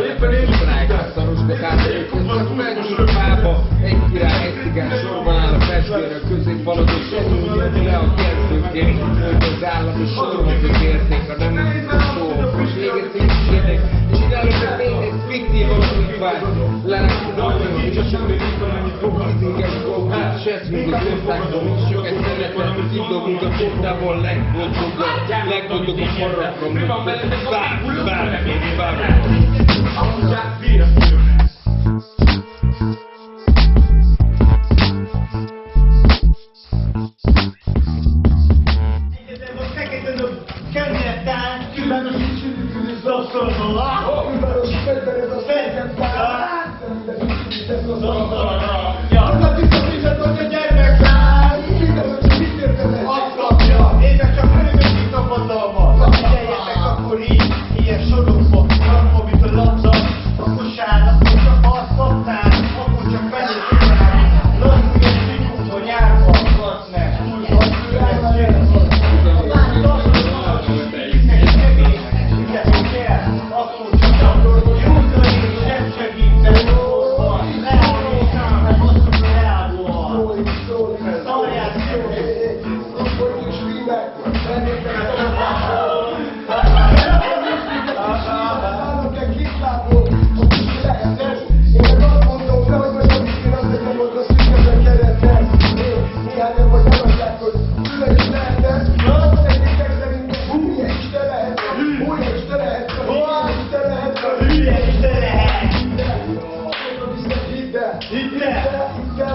Éppen én is szarosnak átérkeztek meg Zsurvába. Egy király, egy cigány sorban áll a festőre, a középfaladó semmi jött le a kezdőként. Hogy az állami sorban érték, a nem hiszem szó. Most égezik is ilyenek, csinálok a tényleg fiktív alapítvány. Lelátszod nagyon, és a semmi viszont annyit fog kizinges gókát. Seszmünk az országban, és sokat szeretem. Kidobunk a portából legboldogabb forrakra. Van veled egy bármi.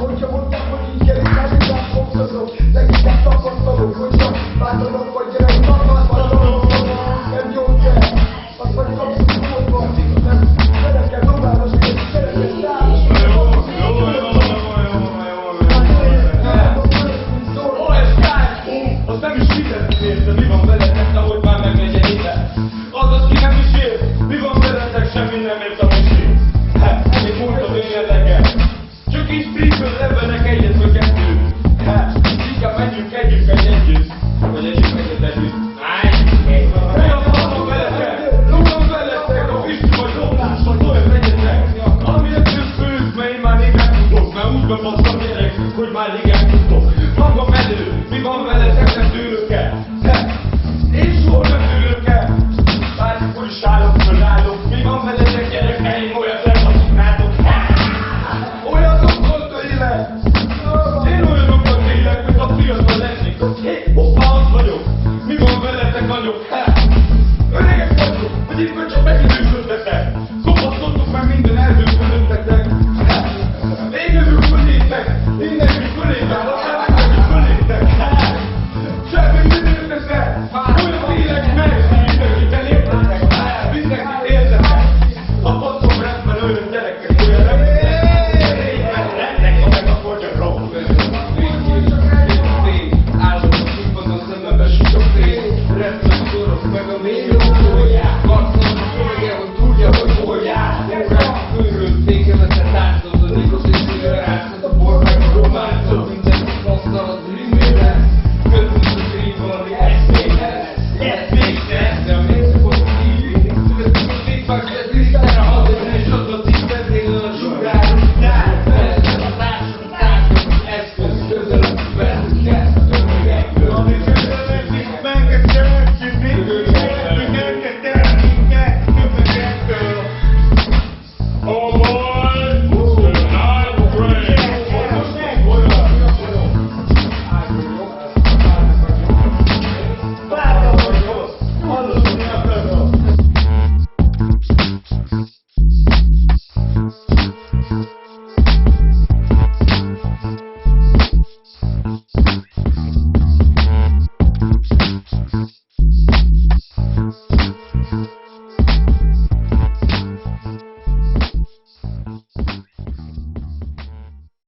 Hogyha mondtam, hogy így kell, nem fogszazok. Leginkább tapasztalok, hogy csak bátornak vagy gyerek, tapasztalok. Nem gyógyszer, azt vagy kapsz a szóba. Nem szeretkel dobálni, hogy szeretkel szállni. Azt nem is fizetni érte, mi van veled, mert ahogy már meglegyen ide.